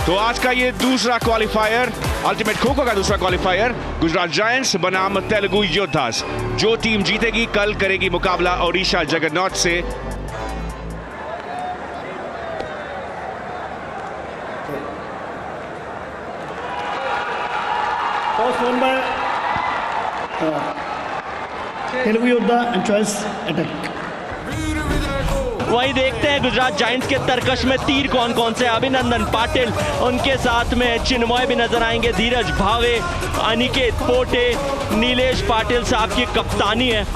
तो आज का ये दूसरा क्वालिफायर, अल्टीमेट खो-खो का दूसरा क्वालिफायर, गुजरात जायंट्स बनाम तेलुगु योद्धास। जो टीम जीतेगी कल करेगी मुकाबला ओडिशा जगन्नाथ से। तेलुगु योद्धा एंड चॉइस अटैक। वही देखते हैं गुजरात जायंट्स के तरकश में तीर कौन कौन से। अभिनंदन पाटिल, उनके साथ में चिन्मय भी नजर आएंगे, धीरज भावे, अनिकेत पोटे, नीलेश पाटिल साहब की कप्तानी है।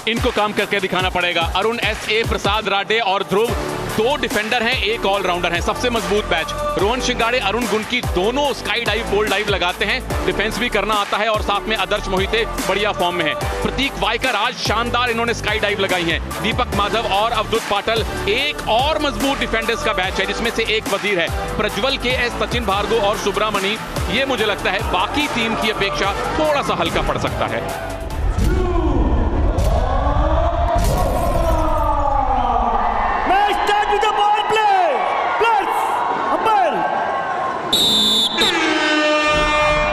इनको काम करके दिखाना पड़ेगा। अरुण एस.ए. प्रसाद राडे और ध्रुव दो डिफेंडर हैं, एक ऑलराउंडर हैं। सबसे मजबूत बैच। रोहन शिंगाड़े, अरुण गुनकी दोनों स्काई डाइव, बोल्ड डाइव लगाते हैं, डिफेंस भी करना आता है। और साथ में आदर्श मोहिते बढ़िया फॉर्म में है। प्रतीक वायकर आज शानदार इन्होंने स्काई डाइव लगाई है। दीपक माधव और अवधुत पाटिल एक और मजबूत डिफेंडर्स का बैच है, जिसमें से एक वजीर है। प्रज्वल के.एस., सचिन भार्गव और सुब्रमणी, ये मुझे लगता है बाकी टीम की अपेक्षा थोड़ा सा हल्का पड़ सकता है।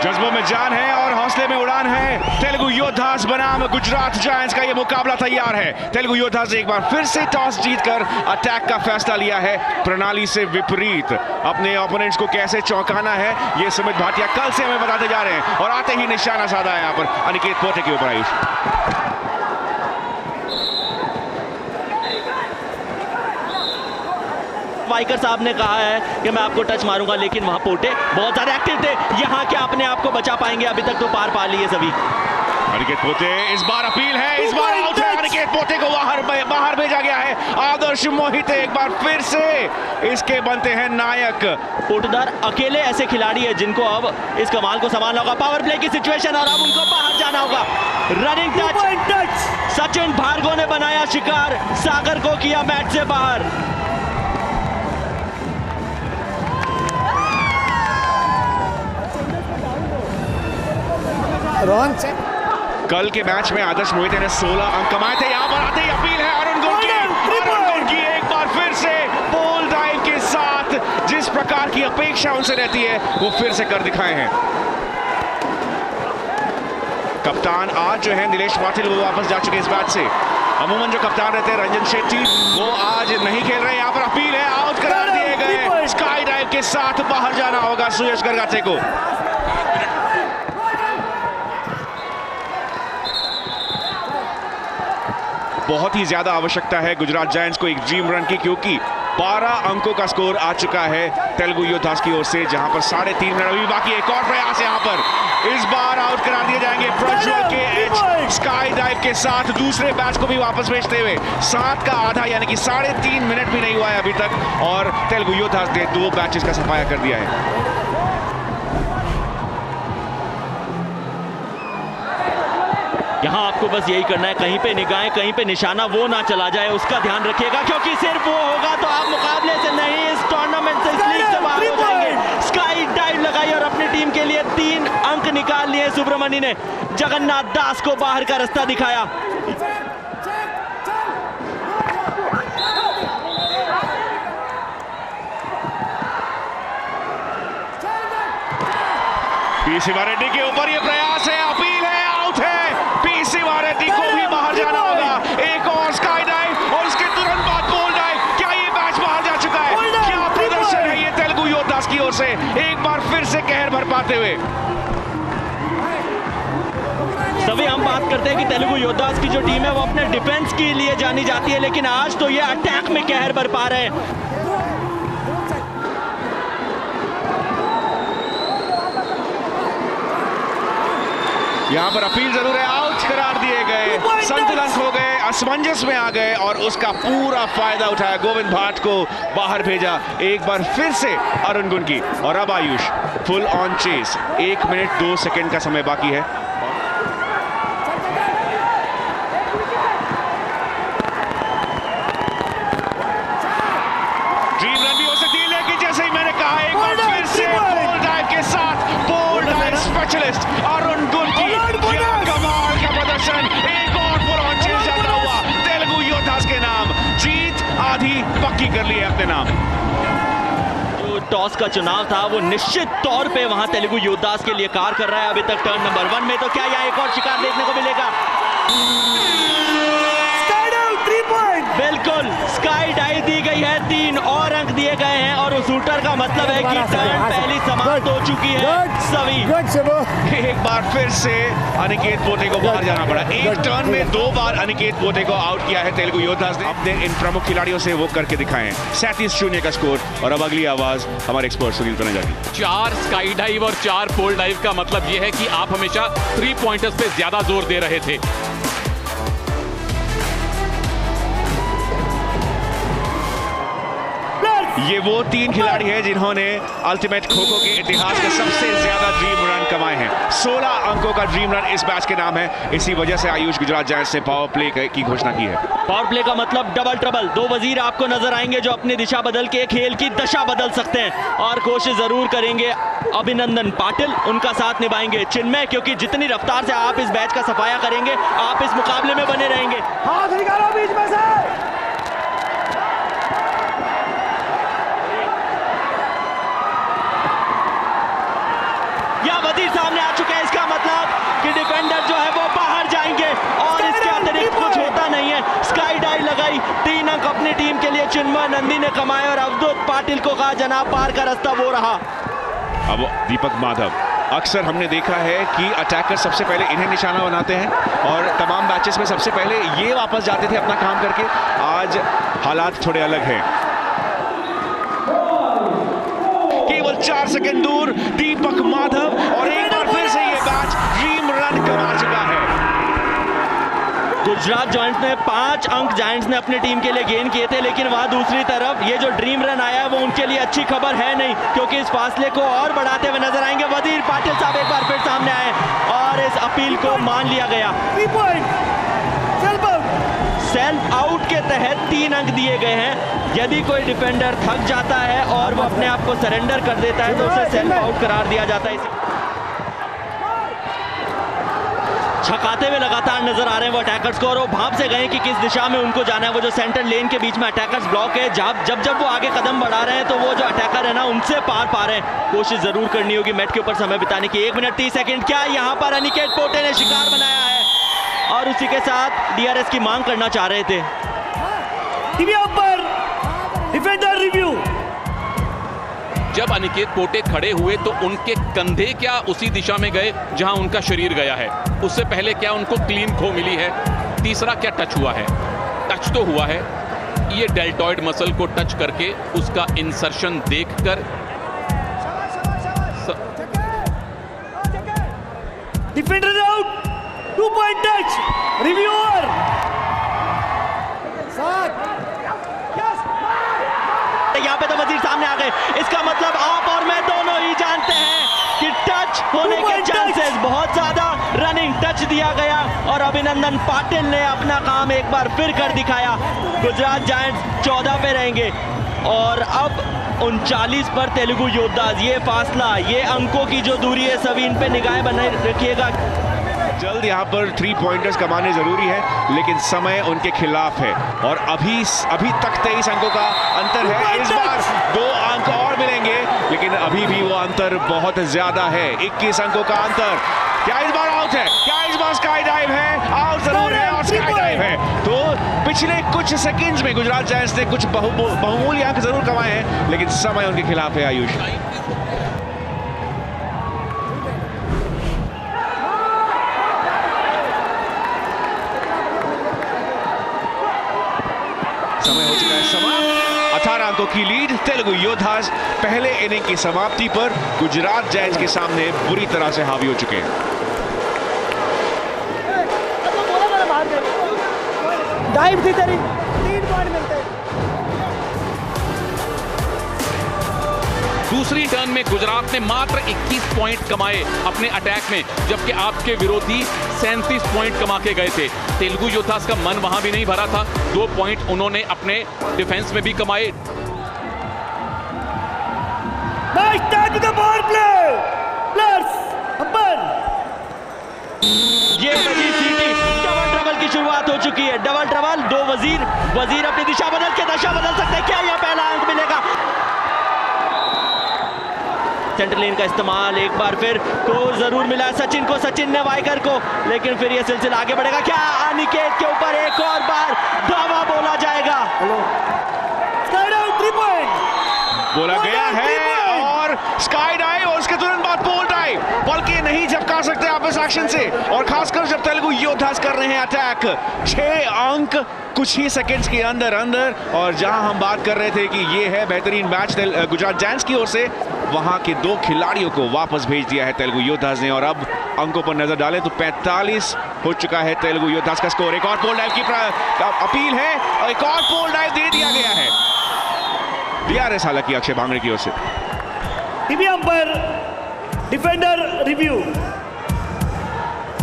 जज्बों में जान है और हौसले में उड़ान है। तेलुगु योद्धास बनाम गुजरात जायंट्स का ये मुकाबला तैयार है। तेलुगु योद्धास ने एक बार फिर से टॉस जीतकर अटैक का फैसला लिया है। प्रणाली से विपरीत अपने ओपोनेंट्स को कैसे चौंकाना है, ये सुमित भाटिया कल से हमें बताते जा रहे हैं। और आते ही निशाना साधा है यहाँ पर अनिकेत पोटे के ऊपर। आयुष, वाइकर साहब ने कहा है कि मैं आपको टच मारूंगा, लेकिन वहां पोटे बहुत ज्यादा एक्टिव थे। यहाँ क्या अपने आप को बचा पाएंगे? अभी तक तो पार पा लिए सभी। अनिकेत पोटे, इस बार अपील है, इस बार आउट है। अनिकेत पोटे को बाहर भेजा गया है। आदर्श मोहिते एक बार फिर से इसके बनते हैं नायक। पोटदार अकेले ऐसे खिलाड़ी है जिनको अब इस कमाल को संभालना होगा। पावर प्ले की सिचुएशन और अब उनको बाहर जाना होगा। रनिंग टच, सचिन भार्गव ने बनाया शिकार, सागर को किया मैच से बाहर। रोहन से कल के मैच में आदर्श मोहिते ने 16 अंक कमाए थे। यहाँ पर आते ही अपील है अरुण गुनकी एक बार फिर से बोल्ड डाइव के साथ जिस प्रकार की अपेक्षा उनसे रहती है वो फिर से कर दिखाए हैं। कप्तान आज जो है नीलेश पाटिल, वो वापस जा चुके इस मैच से। अमूमन जो कप्तान रहते हैं रंजन शेट्टी, वो आज नहीं खेल रहे। यहाँ पर अपील है, आउट करार दिए गए। स्काई डाइव के साथ बाहर जाना होगा सुयश गरगाटे को। बहुत ही ज्यादा आवश्यकता है गुजरात जायंट्स को एक ड्रीम रन की, क्योंकि 12 अंकों का स्कोर आ चुका है तेलुगु योद्धास की ओर से, जहां पर 3.5 मिनट अभी बाकी। एक और प्रयास यहां पर, इस बार आउट करा दिए जाएंगे। प्रज्वल के.एच. स्काई डाइव के साथ दूसरे बैच को भी वापस भेजते हुए 7 का आधा यानी कि 3.5 मिनट भी नहीं हुआ है अभी तक, और तेलुगु योद्धास ने 2 बैचेस का सफाया कर दिया है। यहाँ आपको बस यही करना है, कहीं पे निगाहें, कहीं पे निशाना वो ना चला जाए, उसका ध्यान रखिएगा, क्योंकि सिर्फ वो होगा तो आप मुकाबले से नहीं, इस टूर्नामेंट से, इस लीग से बाहर हो जाएंगे। स्काई डाइव लगाई और अपनी टीम के लिए 3 अंक निकाल लिए। सुब्रमणी ने जगन्नाथ दास को बाहर का रास्ता दिखाया। पी शिवा रेड्डी के ऊपर ये प्रयास है, अपील है, आउट है। पी शिवा रेड्डी को भी बाहर जाना होगा। एक और स्काई डाइव और उसके तुरंत बाद बोल्ड डाइव। क्या ये मैच बाहर जा चुका है? क्या प्रदर्शन है ये तेलुगु योद्धास की ओर से, एक बार फिर से कहर भर पाते हुए। सभी हम बात करते हैं कि तेलुगु योद्धास की जो टीम है वो अपने डिफेंस के लिए जानी जाती है, लेकिन आज तो ये अटैक में कहर भर पा रहे हैं। यहाँ पर अपील जरूर है, आउट करार दिए गए, संतुलन खो गए, असमंजस में आ गए और उसका पूरा फायदा उठाया। गोविंद भाट को बाहर भेजा एक बार फिर से अरुण गुनकी। और अब Ayush full on chess. 1 minute 2 second का समय बाकी है। ड्रीम रन भी हो सकती है, लेकिन जैसे ही मैंने कहा, एक बार फिर से बोल्ड डाइव के साथ बोल्ड डाइव स्पेशलिस्ट अरुण गुनकी। क्या कमाल का प्रदर्शन, एक और फुल ऑन चेस जाता हुआ तेलुगु योद्धास के नाम। जीत आधी पक्की। पक्की कर ली है अपने नाम। जो टॉस का चुनाव था वो निश्चित तौर पे वहां तेलुगु योद्धास के लिए कार कर रहा है अभी तक टर्न नंबर 1 में। तो क्या यहाँ एक और शिकार देखने को मिलेगा? बिल्कुल, स्काई डाइव दी गई है, 3 और अंक दिए गए हैं और उस शूटर का मतलब है कि टर्न पहली समाप्त हो चुकी है। सभी एक बार फिर से अनिकेत पोटे को बाहर जाना पड़ा। एक टर्न में 2 बार अनिकेत पोटे को आउट किया है तेलुगु योद्धास ने। अपने इन प्रमुख खिलाड़ियों से वो करके दिखाएं। 37-0 का स्कोर। और अब अगली आवाज हमारे एक्सपर्ट सुनील तनेजा की। 4 स्काई डाइव और 4 पोल डाइव का मतलब यह है कि आप हमेशा 3 पॉइंटर्स पे ज्यादा जोर दे रहे थे। ये वो 3 खिलाड़ी हैं जिन्होंने अल्टीमेट खो-खो के इतिहास में सबसे ज्यादा ड्रीम रन कमाए हैं। 16 अंकों का ड्रीम रन इस मैच के नाम है। इसी वजह से आयुष गुजरात जायंट्स ने पावर प्ले की घोषणा की है। पावर प्ले का मतलब डबल ट्रबल। 2 वजीर आपको नजर आएंगे जो अपनी दिशा बदल के खेल की दशा बदल सकते हैं और कोशिश जरूर करेंगे। अभिनंदन पाटिल उनका साथ निभाएंगे। चिन्मय, क्योंकि जितनी रफ्तार से आप इस बैच का सफाया करेंगे आप इस मुकाबले में बने रहेंगे। हाथ निकालो बीच में से। वजीर सामने आ चुके हैं। इसका मतलब कि डिफेंडर जो है वो बाहर जाएंगे और इसके अतिरिक्त कुछ होता नहीं है। स्काई डाइव लगाई, 3 अंक अपनी टीम के लिए चिन्मय नंदी ने कमाए और अवधूत पाटिल को कहा जनाब पार का रास्ता वो रहा। अब दीपक माधव, अक्सर हमने देखा है कि अटैकर सबसे पहले इन्हें निशाना बनाते हैं और तमाम मैचेस में सबसे पहले ये वापस जाते थे अपना काम करके। आज हालात थोड़े अलग हैं। केवल 4 सेकंड दूर दीपक माधव और एक बार फिर से ये मैच ड्रीम रन कमा चुका है। गुजरात जायंट्स ने 5 अंक जायंट्स ने अपनी टीम के लिए गेन किए थे, लेकिन वहां दूसरी तरफ ये जो ड्रीम रन आया है वो उनके लिए अच्छी खबर है नहीं, क्योंकि इस फासले को और बढ़ाते हुए नजर आएंगे। वजीर पाटिल साहब एक बार फिर सामने आए और इस अपील को मान लिया गया। 3 पॉइंट सेल्फ आउट के तहत 3 अंक दिए गए हैं। यदि कोई डिफेंडर थक जाता है और वो अपने आप को सरेंडर कर देता है तो उसे सेल्फ आउट करार दिया जाता है। छकाते हुए लगातार नजर आ रहे हैं वो अटैकर्स को और वो भाप से गए कि किस दिशा में उनको जाना है। वो जो सेंटर लेन के बीच में अटैकर्स ब्लॉक है, जब वो आगे कदम बढ़ा रहे हैं तो वो जो अटैकर है ना उनसे पार पा रहे हैं। कोशिश जरूर करनी होगी मैट के ऊपर समय बिताने की। 1 मिनट 30 सेकंड। क्या यहाँ पर अनिकेत पोटे ने शिकार बनाया है और उसी के साथ डीआरएस की मांग करना चाह रहे थे। टीवी ऊपर डिफेंडर रिव्यू। जब अनिकेत पोटे खड़े हुए तो उनके कंधे क्या उसी दिशा में गए जहां उनका शरीर गया है? उससे पहले क्या उनको क्लीन खो मिली है? तीसरा क्या टच हुआ है? टच तो हुआ है। ये डेल्टॉइड मसल को टच करके उसका इंसर्शन देखकर defender out. 2 point touch. Review over. यहाँ पे तो वजीर सामने आ गए। इसका मतलब आप और मैं दोनों ही जानते हैं कि टच होने के चांसेस बहुत ज्यादा। रनिंग टच दिया गया और अभिनंदन पाटिल ने अपना काम एक बार फिर कर दिखाया। गुजरात जायंट्स 14 पे रहेंगे और अब 39 पर तेलुगु योद्धास। ये फासला, ये अंकों की जो दूरी है, सभी इन पे निगाहें बनाए रखिएगा। जल्द यहाँ पर 3 पॉइंटर्स कमाने जरूरी है, लेकिन समय उनके खिलाफ है और अभी तक 23 अंकों का अंतर है। इस बार 2 अंक और मिलेंगे, लेकिन अभी भी वो अंतर बहुत ज्यादा है। 21 अंकों का अंतर। क्या इस बार आउट है? क्या इस बार स्काई डाइव है? आउट जरूर है और स्काई डाइव है। तो पिछले कुछ सेकंड्स में गुजरात जायंट्स ने कुछ बहुमूल्य अंक जरूर कमाए हैं, लेकिन समय उनके खिलाफ है। आयुष, समय हो चुका है समाप्त। 18 अंकों की लीड तेलुगु योद्धास पहले इनिंग की समाप्ति पर गुजरात जायंट्स के सामने बुरी तरह से हावी हो चुके हैं। डाइव थी तेरी। 3 पॉइंट मिलते हैं। दूसरी टर्न में गुजरात ने मात्र 21 पॉइंट कमाए अपने अटैक में, जबकि आपके विरोधी 37 पॉइंट कमा के गए थे। तेलुगु योद्धास का मन वहां भी नहीं भरा था। 2 पॉइंट उन्होंने अपने डिफेंस में भी कमाए। ये बड़ी सीटी, डबल ट्रबल की शुरुआत हो चुकी है। डबल ट्रबल, 2 वजीर अपनी दिशा बदल के दशा बदल सकते हैं। क्या यह पहला अंक मिलेगा? सेंटर लेन का इस्तेमाल एक बार फिर तो जरूर मिला सचिन को, सचिन ने वाइकर को, लेकिन फिर यह सिलसिला आगे बढ़ेगा। क्या अनिकेत के ऊपर एक और बार धावा बोला जाएगा? Sky dive 3 point. बोला गया है और स्काई डाइव और उसके तुरंत बाद पोल डाइव, बल्कि नहीं झपका सकते आप इस एक्शन से, और खासकर जब तेलुगु योद्धास कर रहे हैं अटैक। 6 अंक कुछ ही सेकंड्स के अंदर अंदर, और जहां हम बात कर रहे थे कि ये है बेहतरीन मैच गुजरात जायंट्स की ओर से, वहां के 2 खिलाड़ियों को वापस भेज दिया है तेलुगु योद्धास ने। और अब अंकों पर नजर डालें तो 45 हो चुका है तेलुगु योद्धास का स्कोर। एक और पोल डाइव की अपील है और एक और पोल डाइव दे दिया गया है। DRS हालांकि अक्षय भांगड़े की ओर से। TV umpire, defender review.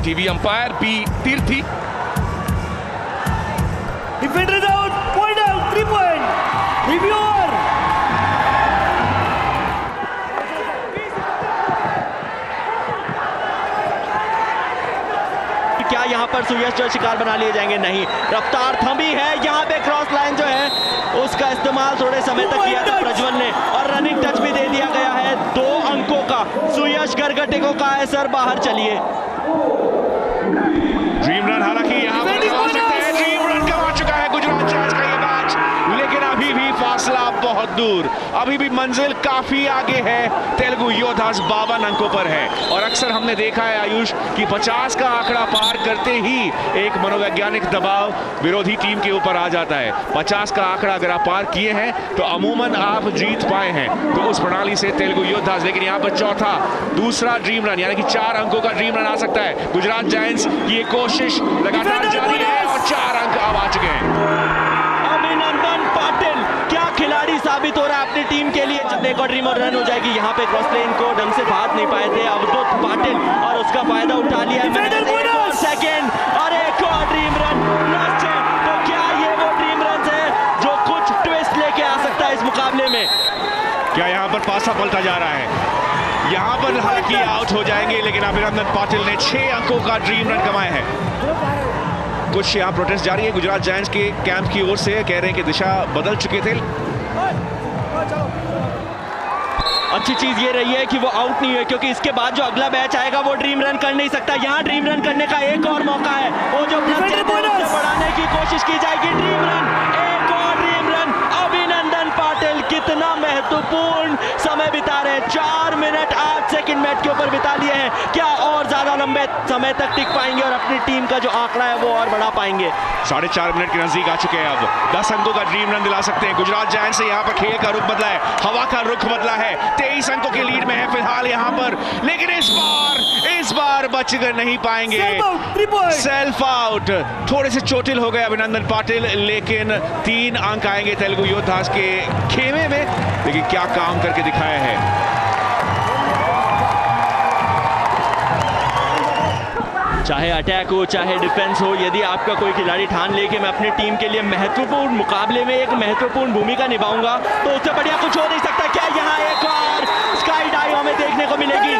TV umpire बी तीर्थी। Defender is out, point out, 3 point. Reviewer. क्या यहाँ पर सुयश जो शिकार बना लिए जाएंगे? नहीं, रफ्तार थमी है। यहाँ पे क्रॉस लाइन जो है उसका इस्तेमाल थोड़े समय तक किया था प्रज्वल ने, और रनिंग टच भी दे दिया गया है 2 अंकों का। सुयश गरगटिको का है सर बाहर। चलिए ड्रीम रन हालांकि यहाँ पर कमा सकते हैं, ड्रीम रन कमा चुका है गुजरात जायंट्स का ये मैच, लेकिन अभी भी फासला बहुत दूर, अभी भी मंजिल काफी आगे है। तेलुगु योद्धास 52 अंकों पर है, और अक्सर हमने देखा है आयुष कि 50 का आंकड़ा पार करते ही एक मनोवैज्ञानिक दबाव विरोधी टीम के ऊपर आ जाता है। 50 का आंकड़ा अगर आप पार किए हैं तो अमूमन आप जीत पाए हैं, तो उस प्रणाली से तेलुगु योद्धास, लेकिन यहाँ पर दूसरा ड्रीम रन यानी कि 4 अंकों का ड्रीम रन आ सकता है। गुजरात जायंट्स की ये कोशिश लगातार जारी है और 4 अंक अब आ चुके हैं। अभिनंदन पाटिल क्या खिलाड़ी साबित हो रहा है अपनी टीम के लिए। जब एक और ड्रीम और रन हो जाएगी, यहाँ पे क्रॉस लेन को ढंग से भाग नहीं पाए थे अवधूत पाटिल, और उसका फायदा उठा लिया है। सेकंड और एक और ड्रीम रन लास्ट है। तो क्या ये वो ड्रीम रन है जो कुछ ट्विस्ट लेके आ सकता है इस मुकाबले में? क्या यहाँ पर पासा पलटा जा रहा है? यहाँ पर हालांकि आउट हो जाएंगे, लेकिन अभिनंदन पाटिल ने 6 अंकों का ड्रीम रन कमाए हैं। कुछ यहाँ प्रोटेस्ट जारी है गुजरात जायंट्स के कैंप की ओर से, कह रहे हैं कि दिशा बदल चुके थे। अच्छी चीज ये रही है कि वो आउट नहीं है, क्योंकि इसके बाद जो अगला मैच आएगा वो ड्रीम रन कर नहीं सकता। यहाँ ड्रीम रन करने का एक और मौका है, वो जो बढ़ाने की कोशिश की जाएगी। ड्रीम रन, एक और ड्रीम रन। अभिनंदन पाटिल कितना महत्वपूर्ण समय बिता रहे हैं, 4 मिनट 8 सेकंड मैच के ऊपर बिता लिए हैं। क्या और ज्यादा लंबे समय तक टिक पाएंगे और अपनी टीम का जो आंकड़ा है वो और बढ़ा पाएंगे? 4.5 मिनट के नजदीक आ चुके हैं। अब 10 अंकों का ड्रीम रन दिला सकते हैं गुजरात जायंट्स से। यहाँ पर खेल का रुख बदला है, हवा का रुख बदला है। 23 अंकों के लीड में है फिलहाल यहाँ पर, लेकिन इस बार बच कर नहीं पाएंगे। सेल्फ आउट, थोड़े से चोटिल हो गए अभिनंदन पाटिल, लेकिन 3 अंक आएंगे तेलुगु योद्धास के खेमे में। लेकिन क्या काम करके दिखाया है। चाहे अटैक हो चाहे डिफेंस हो, यदि आपका कोई खिलाड़ी ठान ले कि मैं अपनी टीम के लिए महत्वपूर्ण मुकाबले में एक महत्वपूर्ण भूमिका निभाऊंगा, तो उससे बढ़िया कुछ हो नहीं सकता। क्या यहाँ एक और स्काई डाइव हमें देखने को मिलेगी?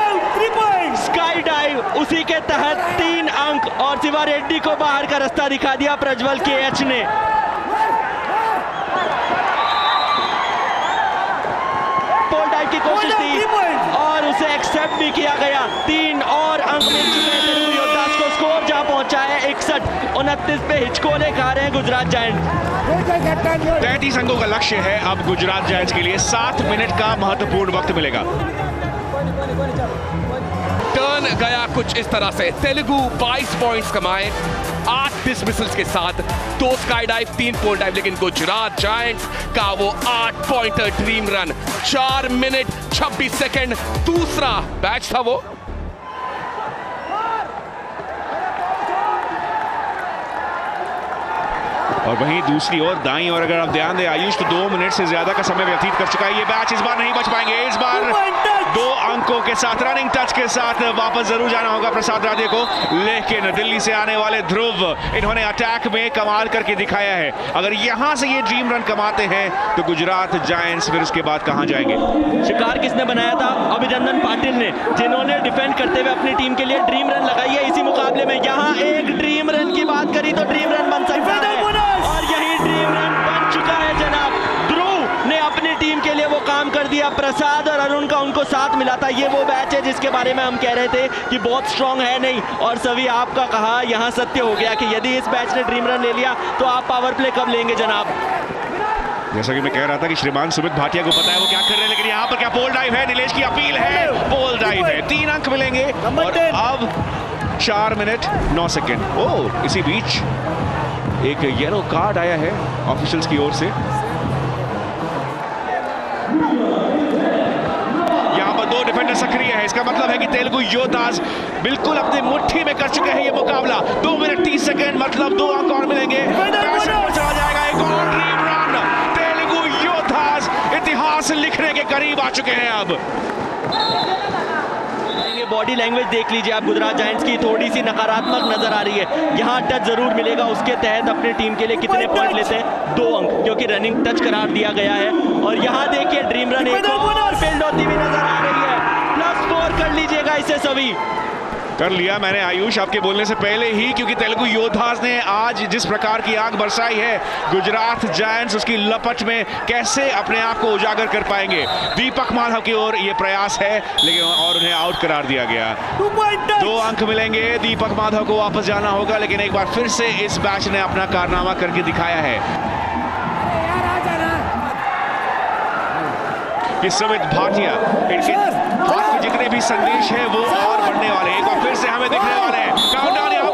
स्काई डाइव, उसी के तहत 3 अंक, और शिवा रेड्डी को बाहर का रास्ता दिखा दिया प्रज्वल KH ने। पोल डाइव की कोशिश थी और उसे एक्सेप्ट भी किया गया। 3 और अंक मिल चुके हैं तेलुगु योद्धास को। स्कोर जहां पहुंचा है 61-29 पे हिचकोले खा रहे हैं गुजरात जायंट्स। 33 अंकों का लक्ष्य है अब गुजरात जायंट्स के लिए। 7 मिनट का महत्वपूर्ण वक्त मिलेगा। टर्न गया कुछ इस तरह से, तेलुगु 22 पॉइंट्स कमाए 8 डिसमिसल्स के साथ, 2 स्काई डाइव 3 पोल डाइव, लेकिन गुजरात जायंट्स का वो 8 pointer dream run 4 minute 26 second दूसरा बैच था वो। और वहीं दूसरी ओर दाईं ओर अगर आप ध्यान दें आयुष, तो 2 मिनट से ज्यादा का समय व्यतीत कर चुका है ये मैच। इस बार नहीं बच पाएंगे, इस बार 2 अंकों के साथ रनिंग टच के साथ वापस जरूर जाना होगा प्रसाद राधे को, लेकिन दिल्ली से आने वाले ध्रुव, इन्होंने अटैक में कमाल करके दिखाया है। अगर यहां से ये ड्रीम रन कमाते हैं तो गुजरात जायंट्स फिर उसके बाद कहां जाएंगे? शिकार किसने बनाया था? अभिनंदन पाटिल ने, जिन्होंने डिफेंड करते हुए अपनी टीम के लिए ड्रीम रन लगाई है इसी मुकाबले में। यहाँ एक ड्रीम रन की बात करी तो ड्रीम रन बन सकता है। दिया प्रसाद और अरुण का उनको साथ मिला था। ये वो बैच है जिसके बारे में हम कह रहे थे कि बहुत स्ट्रांग है नहीं, और सभी आपका कहा यहाँ सत्य हो गया कि यदि इस बैच ने ड्रीम रन ले लिया तो आप पावर प्ले कब लेंगे जनाब। जैसा कि मैं कह रहा था कि श्रीमान सुमित भाटिया को पता है वो क्या कर रहे हैं, लेकिन यहाँ पर क्या पोल ड्राइव है, नीलेश की अपील है, पोल ड्राइव है, 3 अंक मिलेंगे। और अब 4 मिनट 9 सेकंड। ओह, इसी बीच एक येलो कार्ड आया है ऑफिशियल्स की ओर से। यहाँ पर 2 डिफेंडर सक्रिय है, इसका मतलब है कि तेलुगु योद्धास बिल्कुल अपनी मुट्ठी में कर चुके हैं ये मुकाबला। 2 मिनट 30 सेकंड, मतलब 2 अंक और मिलेंगे। चला जाएगा एक और ड्रीम रन। तेलुगु योद्धास इतिहास लिखने के करीब आ चुके हैं अब। बॉडी लैंग्वेज देख लीजिए आप, गुजरात जायंट्स की थोड़ी सी नकारात्मक नजर आ रही है। यहाँ टच जरूर मिलेगा, उसके तहत अपनी टीम के लिए कितने पॉइंट लेते हैं, 2 अंक, क्योंकि रनिंग टच करार दिया गया है। और यहाँ देखिए ड्रीम रन एक और फील्ड होती हुई नजर आ रही है। +4 कर लीजिएगा इसे सभी। कर लिया मैंने आयुष आपके बोलने से पहले ही, क्योंकि तेलुगु योद्धास ने आज जिस प्रकार की आग बरसाई है, गुजरात जायंट्स उसकी लपट में कैसे अपने आप को उजागर कर पाएंगे। दीपक माधव की ओर ये प्रयास है, लेकिन और उन्हें आउट करार दिया गया। 2 अंक मिलेंगे, दीपक माधव को वापस जाना होगा, लेकिन एक बार फिर से इस बैच ने अपना कारनामा करके दिखाया है कि सुमित भाटिया, इनके हाथ में जितने भी संदेश है वो और बढ़ने वाले हैं। एक बार फिर से हमें दिखने वाले हैं। काउंटडाउन यहाँ